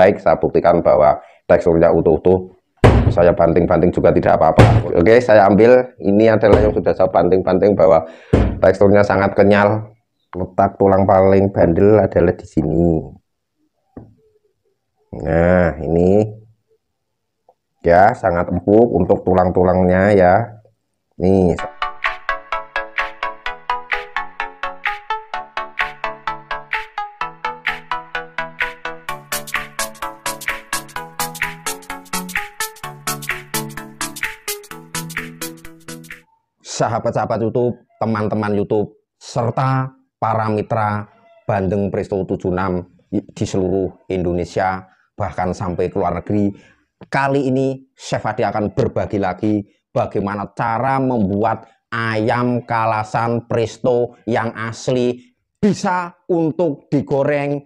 baik. Saya buktikan bahwa teksturnya utuh-utuh. Saya banting-banting juga tidak apa-apa. Oke, saya ambil. Ini adalah yang sudah saya banting-banting bahwa teksturnya sangat kenyal. Letak tulang paling bandel adalah di sini. Nah, ini ya sangat empuk untuk tulang-tulangnya ya. Nih. Sahabat-sahabat YouTube, teman-teman YouTube, serta para mitra Bandeng Presto 76 di seluruh Indonesia, bahkan sampai ke luar negeri. Kali ini Chef Adi akan berbagi lagi bagaimana cara membuat ayam kalasan presto yang asli, bisa untuk digoreng,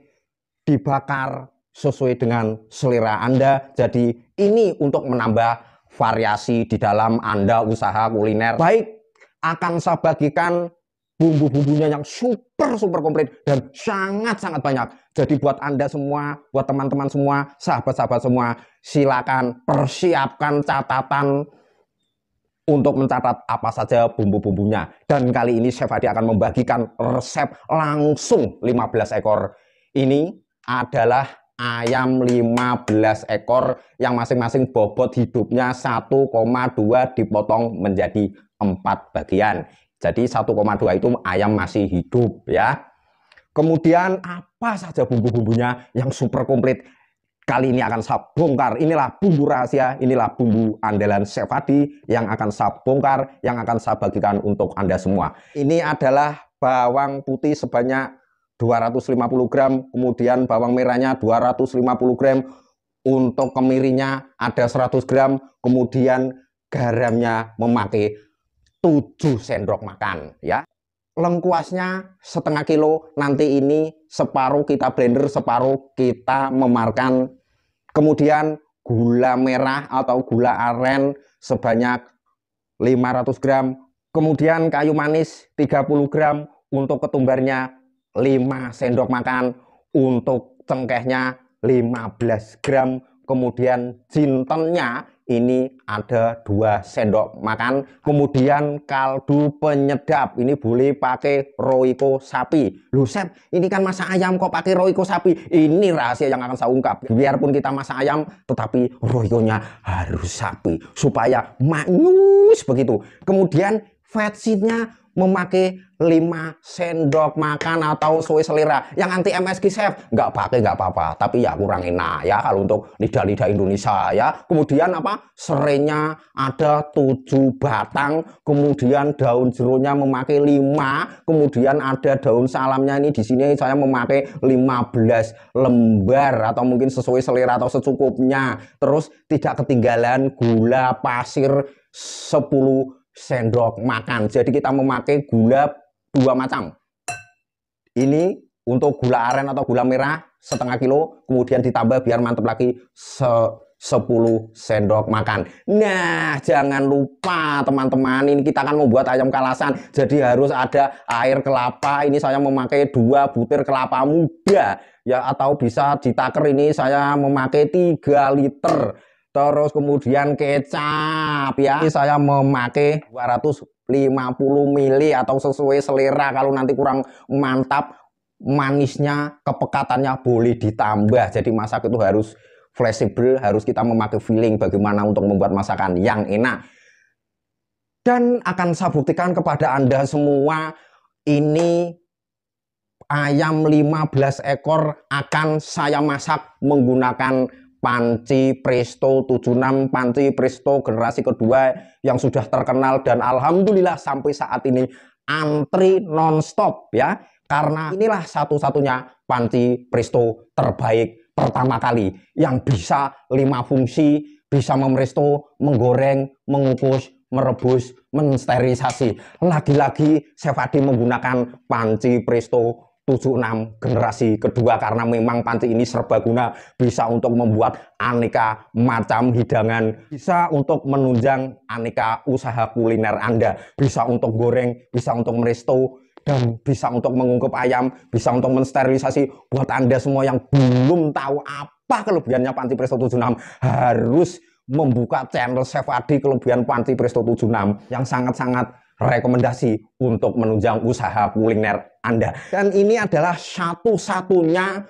dibakar sesuai dengan selera Anda. Jadi ini untuk menambah variasi di dalam Anda usaha kuliner. Baik, akan saya bagikan bumbu-bumbunya yang super komplit dan sangat banyak. Jadi buat Anda semua, buat teman-teman semua, sahabat-sahabat semua, silakan persiapkan catatan untuk mencatat apa saja bumbu-bumbunya. Dan kali ini Chef Adi akan membagikan resep langsung 15 ekor. Ini adalah ayam 15 ekor yang masing-masing bobot hidupnya 1,2 dipotong menjadi 4 bagian. Jadi 1,2 itu ayam masih hidup ya. Kemudian apa saja bumbu-bumbunya yang super komplit. Kali ini akan saya bongkar. Inilah bumbu rahasia, inilah bumbu andalan Chef Adi yang akan saya bongkar, yang akan saya bagikan untuk Anda semua. Ini adalah bawang putih sebanyak 250 gram, kemudian bawang merahnya 250 gram, untuk kemirinya ada 100 gram, kemudian garamnya memakai 7 sendok makan ya. Lengkuasnya setengah kilo, nanti ini separuh kita blender, separuh kita memarkan. Kemudian gula merah atau gula aren sebanyak 500 gram, kemudian kayu manis 30 gram, untuk ketumbarnya 5 sendok makan, untuk cengkehnya 15 gram, kemudian jintennya ini ada 2 sendok makan, kemudian kaldu penyedap ini boleh pakai Royco sapi. Loh Chef, ini kan masak ayam kok pakai Royco sapi? Ini rahasia yang akan saya ungkap. Biarpun kita masak ayam, tetapi Royco-nya harus sapi supaya maknyus begitu. Kemudian fat seed-nya memakai 5 sendok makan atau sesuai selera. Yang anti MSG Chef nggak pakai nggak apa-apa, tapi ya kurang enak ya kalau untuk lidah-lidah Indonesia ya. Kemudian apa, serainya ada 7 batang, kemudian daun jerunya memakai 5, kemudian ada daun salamnya ini di sini saya memakai 15 lembar atau mungkin sesuai selera atau secukupnya. Terus tidak ketinggalan gula pasir 10 sendok makan. Jadi kita memakai gula 2 macam. Ini untuk gula aren atau gula merah setengah kilo, kemudian ditambah biar mantep lagi 10 sendok makan. Nah, jangan lupa teman-teman, ini kita akan membuat ayam kalasan. Jadi harus ada air kelapa. Ini saya memakai 2 butir kelapa muda ya, atau bisa ditaker, ini saya memakai 3 liter. Terus kemudian kecap ya, ini saya memakai 250 ml atau sesuai selera. Kalau nanti kurang mantap manisnya, kepekatannya boleh ditambah. Jadi masak itu harus fleksibel, harus kita memakai feeling bagaimana untuk membuat masakan yang enak. Dan akan saya buktikan kepada Anda semua, ini ayam 15 ekor akan saya masak menggunakan panci Presto 76, panci Presto generasi kedua yang sudah terkenal, dan alhamdulillah sampai saat ini antri nonstop ya, karena inilah satu-satunya panci Presto terbaik pertama kali yang bisa 5 fungsi, bisa memeresto, menggoreng, mengukus, merebus, mensterilisasi. Lagi-lagi Chef Adi menggunakan panci Presto 76 generasi kedua karena memang panci ini serbaguna, bisa untuk membuat aneka macam hidangan, bisa untuk menunjang aneka usaha kuliner Anda, bisa untuk goreng, bisa untuk meresto, dan bisa untuk mengungkep ayam, bisa untuk mensterilisasi. Buat Anda semua yang belum tahu apa Apa kelebihannya panci Presto 76? Harus membuka channel Chef Adi kelebihan panci Presto 76 yang sangat-sangat rekomendasi untuk menunjang usaha kuliner Anda. Dan ini adalah satu-satunya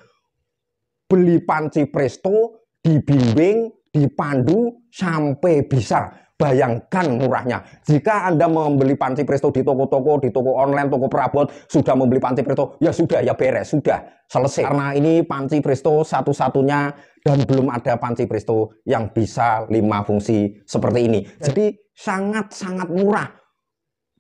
beli panci Presto, dibimbing, dipandu sampai bisa. Bayangkan murahnya. Jika Anda membeli panci Presto di toko-toko, di toko online, toko perabot, sudah membeli panci Presto, ya sudah, ya beres, sudah selesai. Karena ini panci Presto satu-satunya dan belum ada panci Presto yang bisa 5 fungsi seperti ini. Jadi sangat-sangat murah.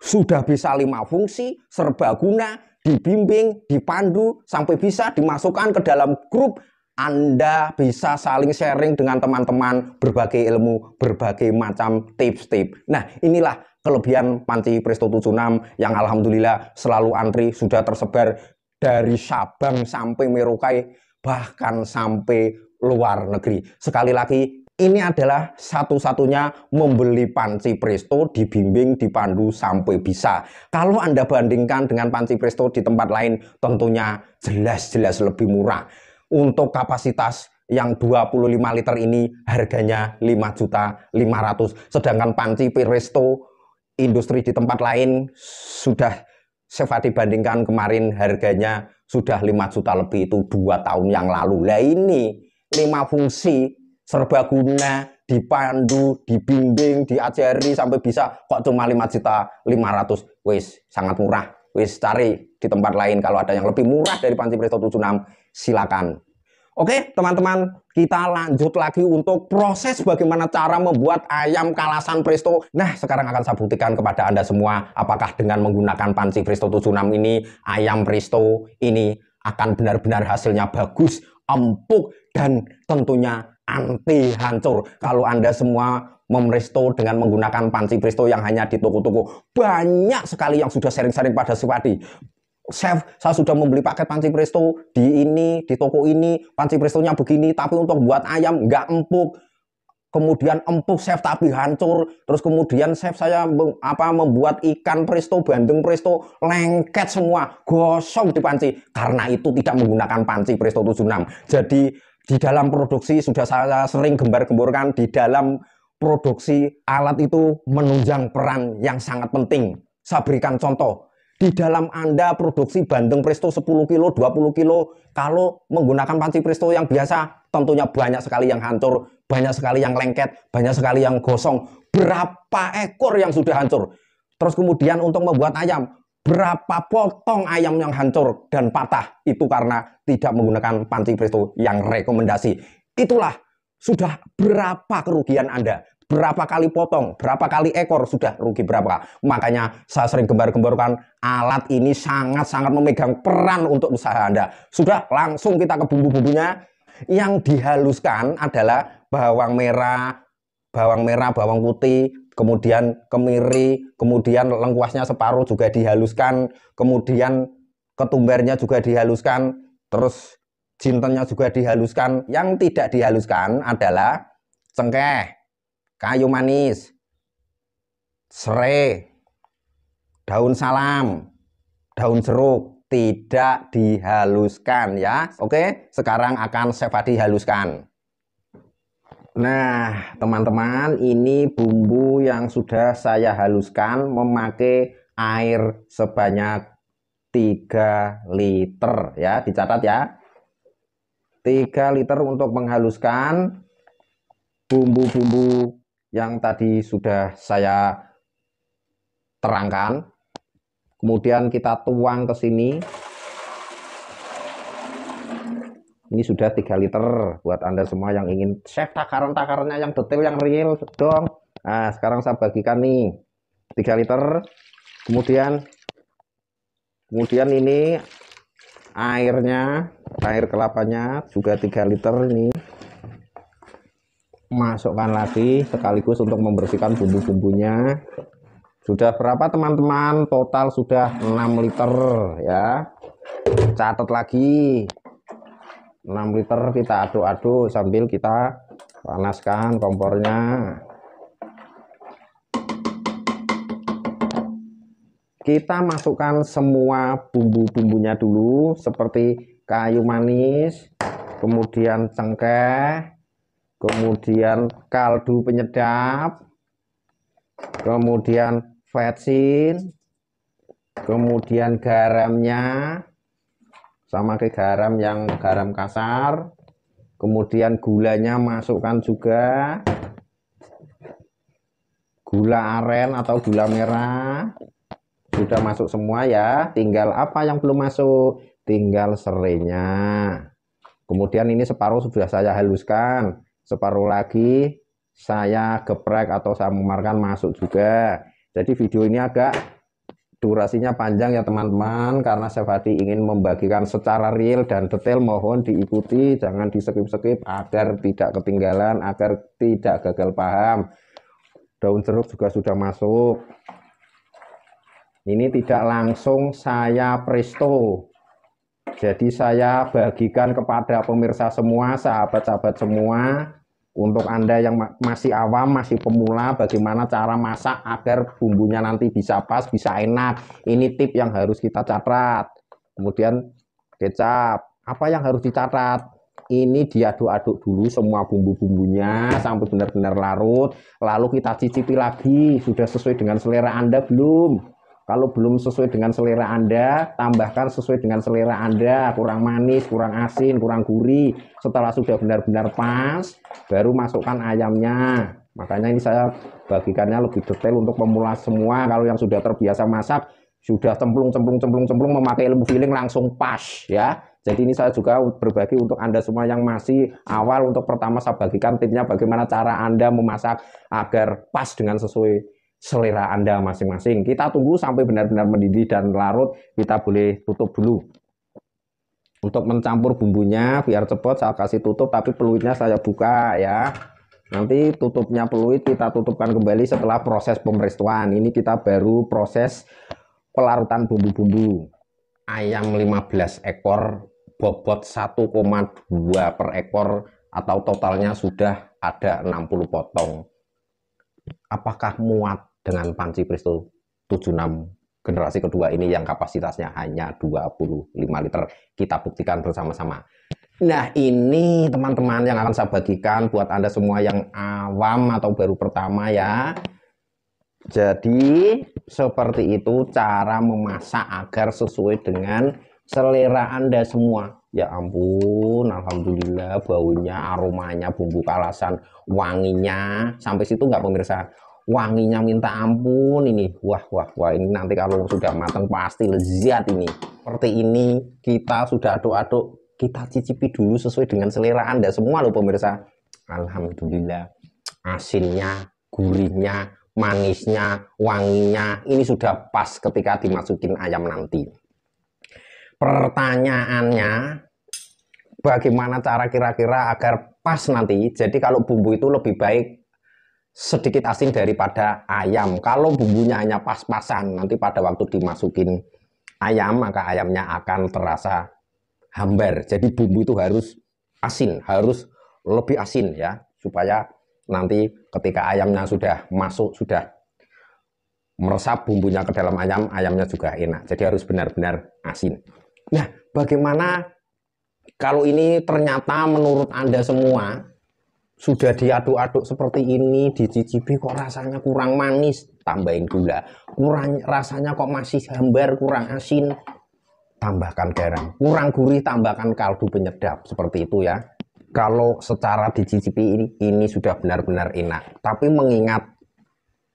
Sudah bisa 5 fungsi, serbaguna, dibimbing, dipandu, sampai bisa dimasukkan ke dalam grup. Anda bisa saling sharing dengan teman-teman berbagai ilmu, berbagai macam tips-tips. Nah, inilah kelebihan panci Presto 76 yang alhamdulillah selalu antri, sudah tersebar dari Sabang sampai Merauke, bahkan sampai luar negeri. Sekali lagi, ini adalah satu-satunya membeli panci Presto, dibimbing, dipandu sampai bisa. Kalau Anda bandingkan dengan panci Presto di tempat lain, tentunya jelas-jelas lebih murah. Untuk kapasitas yang 25 liter ini harganya 5.500.000. Sedangkan panci Presto industri di tempat lain sudah Chef Adi bandingkan kemarin harganya sudah 5 juta lebih, itu 2 tahun yang lalu. Lah ini 5 fungsi, serbaguna, dipandu, dibimbing, diajari sampai bisa kok cuma 5.500.000. Wis sangat murah. Wis cari di tempat lain kalau ada yang lebih murah dari panci Presto 76, silakan. Oke teman-teman, kita lanjut lagi untuk proses bagaimana cara membuat ayam kalasan Presto. Nah, sekarang akan saya buktikan kepada Anda semua apakah dengan menggunakan panci Presto 76 ini, ayam Presto ini akan benar-benar hasilnya bagus, empuk, dan tentunya anti hancur. Kalau Anda semua mepresto dengan menggunakan panci Presto yang hanya di toko-toko, banyak sekali yang sudah sharing-sharing pada Chef Adi. Chef, saya sudah membeli paket panci Presto di toko ini, panci Prestonya begini, tapi untuk buat ayam nggak empuk. Kemudian empuk Chef tapi hancur. Terus kemudian Chef saya membuat ikan Presto, bandeng Presto, lengket semua, gosong di panci. Karena itu tidak menggunakan panci Presto 76. Jadi di dalam produksi sudah saya sering gembar-gemborkan, di dalam produksi alat itu menunjang peran yang sangat penting. Saya berikan contoh. Di dalam Anda produksi bandeng Presto 10 kilo, 20 kilo, kalau menggunakan panci Presto yang biasa, tentunya banyak sekali yang hancur, banyak sekali yang lengket, banyak sekali yang gosong. Berapa ekor yang sudah hancur? Terus kemudian untuk membuat ayam, berapa potong ayam yang hancur dan patah? Itu karena tidak menggunakan panci Presto yang rekomendasi. Itulah sudah berapa kerugian Anda. Berapa kali potong, berapa kali ekor, sudah rugi berapa. Makanya saya sering gembar-gemborkan, alat ini sangat-sangat memegang peran untuk usaha Anda. Sudah, langsung kita ke bumbu-bumbunya. Yang dihaluskan adalah bawang merah, bawang putih, kemudian kemiri, kemudian lengkuasnya separuh juga dihaluskan, kemudian ketumbarnya juga dihaluskan, terus jintennya juga dihaluskan. Yang tidak dihaluskan adalah cengkeh, kayu manis, serai, daun salam, daun jeruk, tidak dihaluskan ya. Oke, sekarang akan Chef Adi haluskan. Nah, teman-teman, ini bumbu yang sudah saya haluskan memakai air sebanyak 3 liter ya, dicatat ya. 3 liter untuk menghaluskan bumbu-bumbu yang tadi sudah saya terangkan. Kemudian kita tuang ke sini. Ini sudah 3 liter buat Anda semua yang ingin chef takaran-takarannya yang detail, yang real dong. Nah, sekarang saya bagikan nih 3 liter. Kemudian ini airnya, air kelapanya juga 3 liter ini. Masukkan lagi sekaligus untuk membersihkan bumbu-bumbunya. Sudah berapa teman-teman? Total sudah 6 liter ya. Catat lagi 6 liter, kita aduk-aduk sambil kita panaskan kompornya. Kita masukkan semua bumbu-bumbunya dulu, seperti kayu manis, kemudian cengkeh, kemudian kaldu penyedap, kemudian vetsin, kemudian garamnya, sama ke garam yang garam kasar, kemudian gulanya masukkan juga, gula aren atau gula merah, sudah masuk semua ya, tinggal apa yang belum masuk, tinggal serainya. Kemudian ini separuh sudah saya haluskan, separuh lagi saya geprek atau saya memarkan masuk juga. Jadi video ini agak durasinya panjang ya teman-teman, karena Chef Hadi ingin membagikan secara real dan detail. Mohon diikuti, jangan di skip-skip agar tidak ketinggalan, agar tidak gagal paham. Daun jeruk juga sudah masuk. Ini tidak langsung saya presto, jadi saya bagikan kepada pemirsa semua, sahabat-sahabat semua. Untuk Anda yang masih awam, masih pemula, bagaimana cara masak agar bumbunya nanti bisa pas, bisa enak. Ini tip yang harus kita catat. Kemudian kecap, apa yang harus dicatat? Ini diaduk-aduk dulu semua bumbu-bumbunya sampai benar-benar larut. Lalu kita cicipi lagi, sudah sesuai dengan selera Anda belum? Kalau belum sesuai dengan selera Anda, tambahkan sesuai dengan selera Anda. Kurang manis, kurang asin, kurang gurih. Setelah sudah benar-benar pas, baru masukkan ayamnya. Makanya ini saya bagikannya lebih detail untuk pemula semua. Kalau yang sudah terbiasa masak, sudah cemplung memakai ilmu feeling langsung pas ya. Jadi ini saya juga berbagi untuk Anda semua yang masih awal. Untuk pertama saya bagikan tipnya bagaimana cara Anda memasak agar pas dengan sesuai selera Anda masing-masing. Kita tunggu sampai benar-benar mendidih dan larut. Kita boleh tutup dulu. Untuk mencampur bumbunya biar cepat saya kasih tutup, tapi peluitnya saya buka ya. Nanti tutupnya peluit kita tutupkan kembali setelah proses pemrestuan. Ini kita baru proses pelarutan bumbu-bumbu. Ayam 15 ekor, bobot 1,2 per ekor, atau totalnya sudah ada 60 potong. Apakah muat dengan panci Presto 76 generasi kedua ini yang kapasitasnya hanya 25 liter? Kita buktikan bersama-sama. Nah, ini teman-teman yang akan saya bagikan buat Anda semua yang awam atau baru pertama ya. Jadi seperti itu cara memasak agar sesuai dengan selera Anda semua. Ya ampun, alhamdulillah baunya, aromanya, bumbu kalasan, wanginya sampai situ nggak pemirsa? Wanginya minta ampun ini. Wah ini nanti kalau sudah matang pasti lezat ini. Seperti ini kita sudah aduk-aduk, kita cicipi dulu sesuai dengan selera Anda semua loh pemirsa. Alhamdulillah asinnya, gurihnya, manisnya, wanginya ini sudah pas ketika dimasukin ayam nanti. Pertanyaannya, bagaimana cara kira-kira agar pas nanti? Jadi kalau bumbu itu lebih baik sedikit asin daripada ayam. Kalau bumbunya hanya pas-pasan, nanti pada waktu dimasukin ayam, maka ayamnya akan terasa hambar. Jadi bumbu itu harus asin, harus lebih asin ya, supaya nanti ketika ayamnya sudah masuk, sudah meresap bumbunya ke dalam ayam, ayamnya juga enak. Jadi harus benar-benar asin. Nah, bagaimana kalau ini ternyata menurut Anda semua sudah diaduk-aduk seperti ini, dicicipi kok rasanya kurang manis, tambahin gula. Kurang rasanya kok masih hambar, kurang asin, tambahkan garam. Kurang gurih, tambahkan kaldu penyedap. Seperti itu ya. Kalau secara dicicipi ini sudah benar-benar enak. Tapi mengingat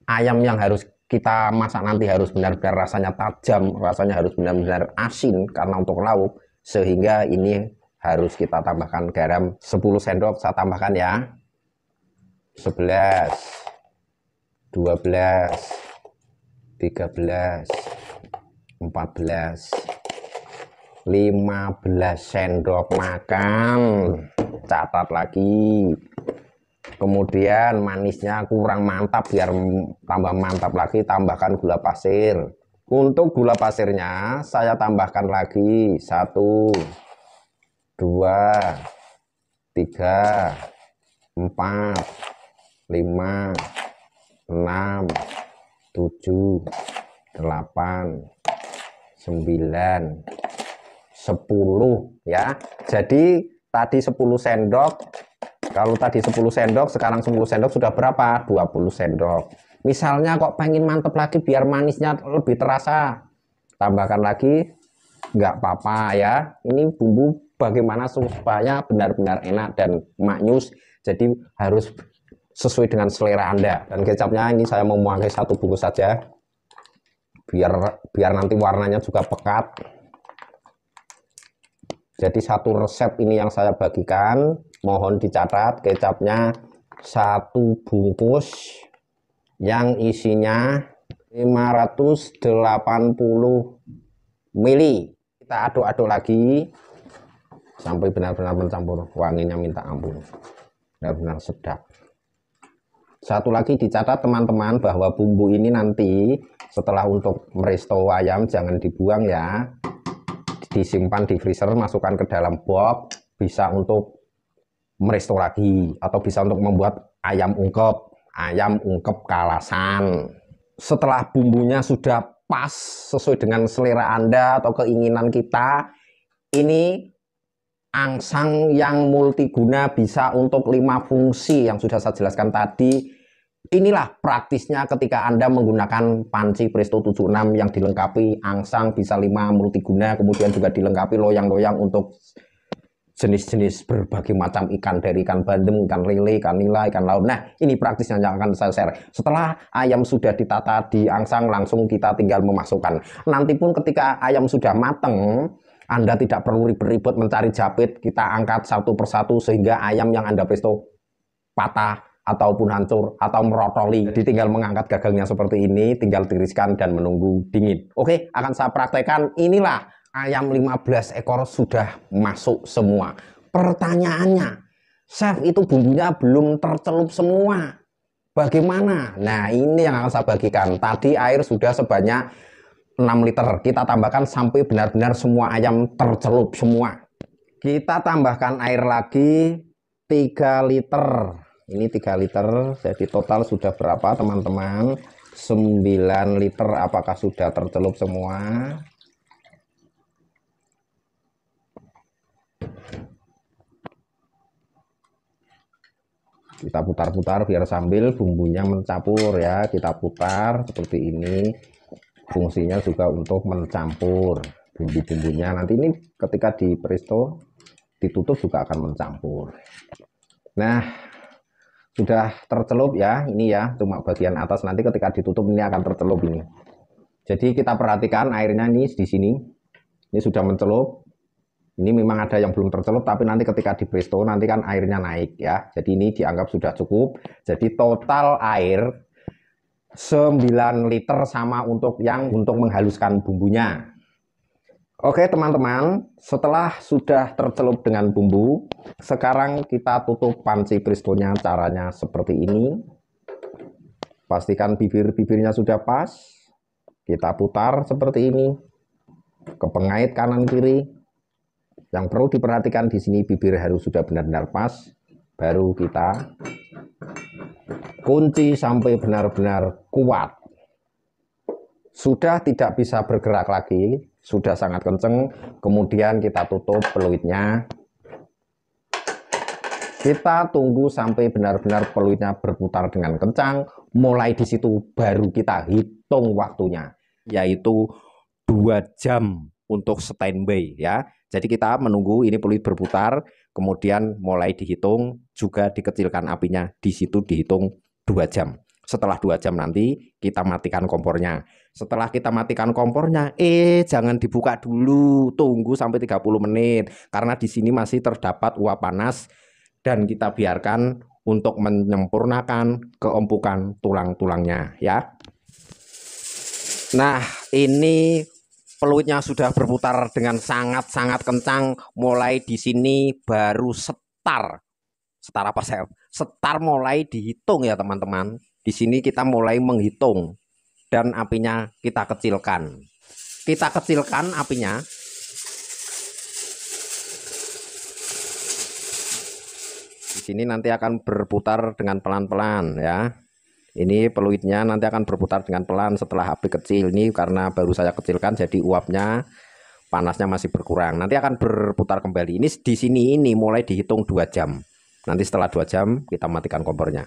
ayam yang harus kita masak nanti harus benar-benar rasanya tajam, rasanya harus benar-benar asin karena untuk lauk, sehingga ini harus kita tambahkan garam 10 sendok. Saya tambahkan ya. 11, 12, 13, 14, 15 sendok makan. Catat lagi. Kemudian manisnya kurang mantap, biar tambah mantap lagi tambahkan gula pasir. Untuk gula pasirnya saya tambahkan lagi 1, 2, 3, 4, 5, 6, 7, 8, 9, 10 ya. Jadi Tadi 10 sendok. Kalau tadi 10 sendok, sekarang 10 sendok sudah berapa? 20 sendok. Misalnya kok pengen mantep lagi biar manisnya lebih terasa, tambahkan lagi, nggak apa-apa ya. Ini bumbu bagaimana supaya benar-benar enak dan maknyus. Jadi harus sesuai dengan selera Anda. Dan kecapnya ini saya mau memakai 1 bungkus saja. Biar nanti warnanya juga pekat. Jadi 1 resep ini yang saya bagikan, mohon dicatat kecapnya 1 bungkus yang isinya 580 ml. Kita aduk-aduk lagi sampai benar-benar mencampur, wanginya minta ampun, benar-benar sedap. Satu lagi dicatat teman-teman bahwa bumbu ini nanti setelah untuk meresto ayam jangan dibuang ya, disimpan di freezer, masukkan ke dalam box, bisa untuk meresto lagi atau bisa untuk membuat ayam ungkep kalasan. Setelah bumbunya sudah pas sesuai dengan selera Anda atau keinginan kita, ini angsang yang multiguna, bisa untuk 5 fungsi yang sudah saya jelaskan tadi. Inilah praktisnya ketika Anda menggunakan panci Presto 76 yang dilengkapi angsang bisa 5 multiguna, kemudian juga dilengkapi loyang-loyang untuk jenis-jenis berbagai macam ikan, dari ikan bandeng, ikan lele, ikan nila, ikan laut. Nah, ini praktisnya yang akan saya share. Setelah ayam sudah ditata di angsang, langsung kita tinggal memasukkan. Nanti pun ketika ayam sudah mateng, Anda tidak perlu ribet-ribet mencari japit, kita angkat satu persatu sehingga ayam yang Anda presto patah ataupun hancur atau merotoli. Jadi tinggal mengangkat gagangnya seperti ini, tinggal tiriskan dan menunggu dingin. Oke, akan saya praktekkan. Inilah ayam 15 ekor sudah masuk semua. Pertanyaannya, chef, itu bumbunya belum tercelup semua, bagaimana? Nah, ini yang akan saya bagikan. Tadi air sudah sebanyak 6 liter. Kita tambahkan sampai benar-benar semua ayam tercelup semua. Kita tambahkan air lagi 3 liter. Ini 3 liter, jadi total sudah berapa teman-teman? 9 liter. Apakah sudah tercelup semua? Kita putar-putar biar sambil bumbunya mencampur ya. Kita putar seperti ini. Fungsinya juga untuk mencampur bumbu-bumbunya. Nanti ini ketika di presto ditutup juga akan mencampur. Nah, sudah tercelup ya, ini ya, cuma bagian atas, nanti ketika ditutup ini akan tercelup ini. Jadi kita perhatikan airnya ini di sini, ini sudah mencelup. Ini memang ada yang belum tercelup, tapi nanti ketika di presto nanti kan airnya naik ya. Jadi ini dianggap sudah cukup. Jadi total air 9 liter sama untuk menghaluskan bumbunya. Oke teman-teman, setelah sudah tercelup dengan bumbu, sekarang kita tutup panci prestonya. Caranya seperti ini. Pastikan bibir-bibirnya sudah pas. Kita putar seperti ini. Kepengait kanan kiri. Yang perlu diperhatikan di sini bibir harus sudah benar-benar pas. Baru kita kunci sampai benar-benar kuat. Sudah tidak bisa bergerak lagi, sudah sangat kenceng. Kemudian kita tutup peluitnya. Kita tunggu sampai benar-benar peluitnya berputar dengan kencang. Mulai di situ baru kita hitung waktunya, yaitu 2 jam untuk standby ya. Jadi kita menunggu ini peluit berputar, kemudian mulai dihitung, juga dikecilkan apinya. Di situ dihitung 2 jam. Setelah 2 jam nanti kita matikan kompornya. Setelah kita matikan kompornya, jangan dibuka dulu, tunggu sampai 30 menit karena di sini masih terdapat uap panas dan kita biarkan untuk menyempurnakan keempukan tulang-tulangnya ya. Nah, ini peluitnya sudah berputar dengan sangat-sangat kencang. Mulai di sini baru setar apa saya? Setar mulai dihitung ya teman-teman. Di sini kita mulai menghitung dan apinya kita kecilkan. Kita kecilkan apinya. Di sini nanti akan berputar dengan pelan-pelan ya. Ini peluitnya nanti akan berputar dengan pelan setelah api kecil. Ini karena baru saya kecilkan jadi uapnya panasnya masih berkurang. Nanti akan berputar kembali. Ini di sini ini mulai dihitung 2 jam. Nanti setelah 2 jam kita matikan kompornya.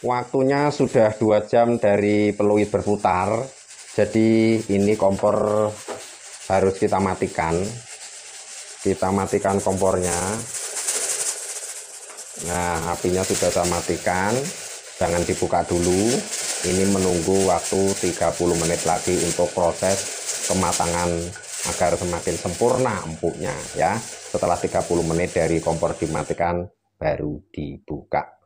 Waktunya sudah 2 jam dari peluit berputar. Jadi ini kompor harus kita matikan. Kita matikan kompornya. Nah, apinya sudah saya matikan. Jangan dibuka dulu. Ini menunggu waktu 30 menit lagi untuk proses kematangan agar semakin sempurna empuknya ya. Setelah 30 menit dari kompor dimatikan baru dibuka.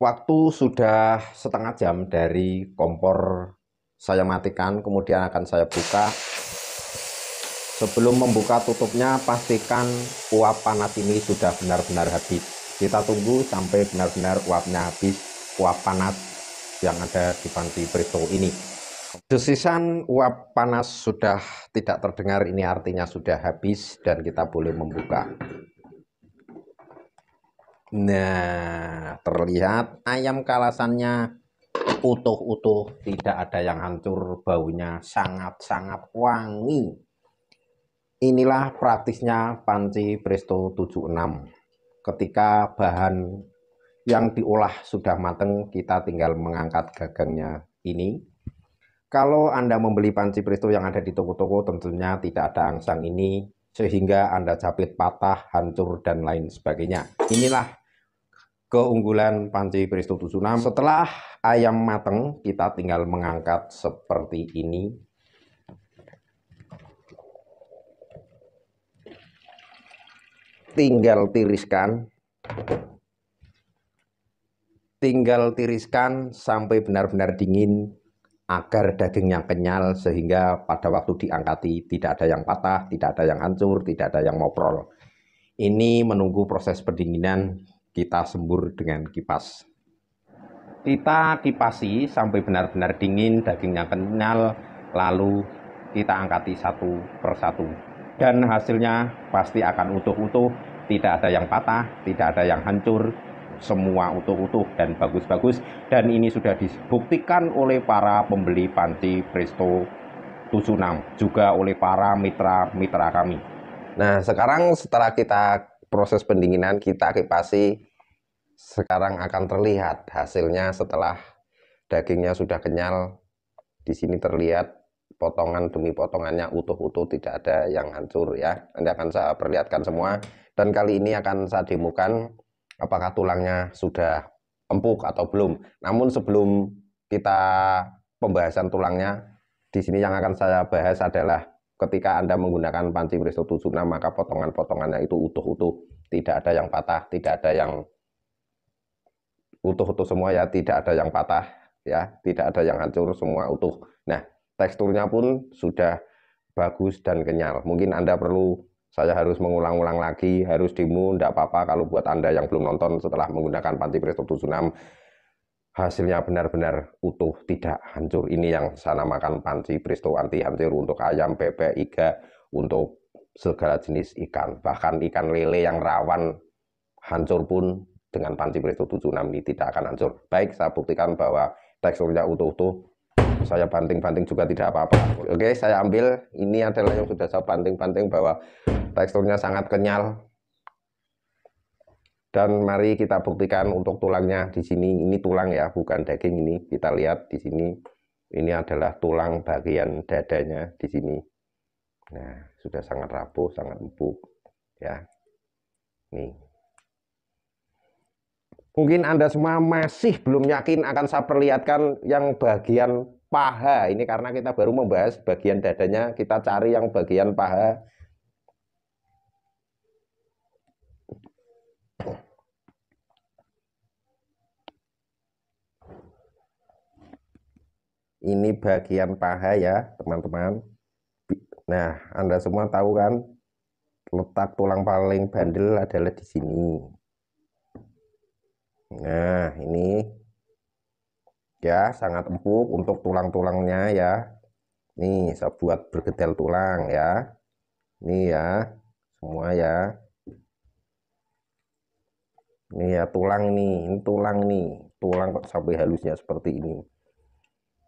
Waktu sudah setengah jam dari kompor saya matikan, kemudian akan saya buka. Sebelum membuka tutupnya, pastikan uap panas ini sudah benar-benar habis. Kita tunggu sampai benar-benar uapnya habis, uap panas yang ada di panci presto ini. Desisan uap panas sudah tidak terdengar, ini artinya sudah habis dan kita boleh membuka. Nah, terlihat ayam kalasannya utuh-utuh, tidak ada yang hancur, baunya sangat-sangat wangi. Inilah praktisnya panci presto 76. Ketika bahan yang diolah sudah matang, kita tinggal mengangkat gagangnya ini. Kalau Anda membeli panci presto yang ada di toko-toko, tentunya tidak ada angsang ini, sehingga Anda capit patah, hancur, dan lain sebagainya. Inilah keunggulan panci presto 76. Setelah ayam matang, kita tinggal mengangkat seperti ini. Tinggal tiriskan sampai benar-benar dingin agar dagingnya kenyal, sehingga pada waktu diangkati tidak ada yang patah, tidak ada yang hancur, tidak ada yang moprol. Ini menunggu proses pendinginan, kita sembur dengan kipas. Kita kipasi sampai benar-benar dingin, dagingnya kenyal, lalu kita angkati satu persatu. Dan hasilnya pasti akan utuh-utuh, tidak ada yang patah, tidak ada yang hancur, semua utuh-utuh dan bagus-bagus. Dan ini sudah dibuktikan oleh para pembeli panci presto 76, juga oleh para mitra-mitra kami. Nah, sekarang setelah kita proses pendinginan, kita kipasi, sekarang akan terlihat hasilnya setelah dagingnya sudah kenyal. Di sini terlihat potongan demi potongannya utuh-utuh, tidak ada yang hancur ya. Nanti akan saya perlihatkan semua, dan kali ini akan saya demokan apakah tulangnya sudah empuk atau belum. Namun sebelum kita pembahasan tulangnya, di sini yang akan saya bahas adalah ketika Anda menggunakan panci presto 76, maka potongan-potongannya itu utuh-utuh, tidak ada yang patah, tidak ada yang utuh-utuh semua ya, tidak ada yang patah ya, tidak ada yang hancur, semua utuh. Nah, teksturnya pun sudah bagus dan kenyal. Mungkin Anda perlu saya harus mengulang-ulang lagi, harus demo, tidak apa-apa kalau buat Anda yang belum nonton setelah menggunakan panci presto 76, hasilnya benar-benar utuh, tidak hancur. Ini yang saya namakan panci presto anti hancur untuk ayam, bebek, iga, untuk segala jenis ikan. Bahkan ikan lele yang rawan hancur pun dengan panci presto 76 ini tidak akan hancur. Baik, saya buktikan bahwa teksturnya utuh-utuh. Saya banting-banting juga tidak apa-apa. Oke, saya ambil. Ini adalah yang sudah saya banting-banting bahwa teksturnya sangat kenyal. Dan mari kita buktikan untuk tulangnya di sini. Ini tulang ya, bukan daging ini. Kita lihat di sini. Ini adalah tulang bagian dadanya di sini. Nah, sudah sangat rapuh, sangat empuk ya. Nih. Mungkin Anda semua masih belum yakin, akan saya perlihatkan yang bagian paha. Ini karena kita baru membahas bagian dadanya, kita cari yang bagian paha. Ini bagian paha ya, teman-teman. Nah, Anda semua tahu kan, letak tulang paling bandel adalah di sini. Nah, ini ya sangat empuk untuk tulang-tulangnya ya. Nih, saya buat bergedel tulang ya. Ini ya, semua ya. Ini ya tulang nih, ini tulang nih. Tulang kok sampai halusnya seperti ini.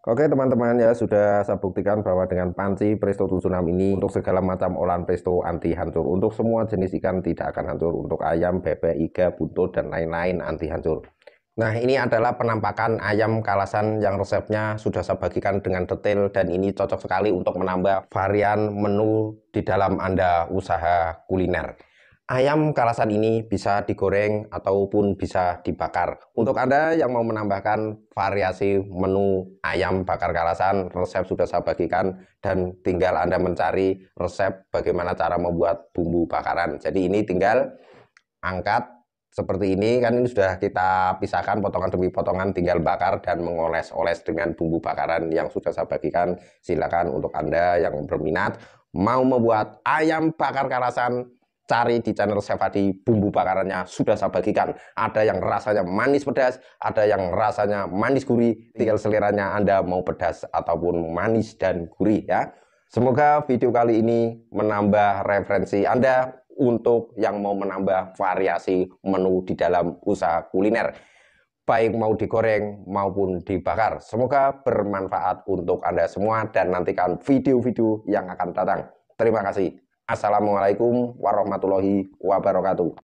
Oke teman-teman, ya sudah saya buktikan bahwa dengan panci Presto 76 ini untuk segala macam olahan presto anti hancur. Untuk semua jenis ikan tidak akan hancur. Untuk ayam, bebek, iga, buntut, dan lain-lain anti hancur. Nah, ini adalah penampakan ayam kalasan yang resepnya sudah saya bagikan dengan detail, dan ini cocok sekali untuk menambah varian menu di dalam Anda usaha kuliner. Ayam kalasan ini bisa digoreng ataupun bisa dibakar. Untuk Anda yang mau menambahkan variasi menu ayam bakar kalasan, resep sudah saya bagikan, dan tinggal Anda mencari resep bagaimana cara membuat bumbu bakaran. Jadi ini tinggal angkat seperti ini, kan ini sudah kita pisahkan potongan demi potongan, tinggal bakar dan mengoles-oles dengan bumbu bakaran yang sudah saya bagikan. Silakan untuk Anda yang berminat mau membuat ayam bakar kalasan, cari di channel Chef Hadi, bumbu bakarannya sudah saya bagikan. Ada yang rasanya manis pedas, ada yang rasanya manis gurih, tinggal seleranya Anda mau pedas ataupun manis dan gurih ya. Semoga video kali ini menambah referensi Anda untuk yang mau menambah variasi menu di dalam usaha kuliner, baik mau digoreng maupun dibakar. Semoga bermanfaat untuk Anda semua, dan nantikan video-video yang akan datang. Terima kasih. Assalamualaikum warahmatullahi wabarakatuh.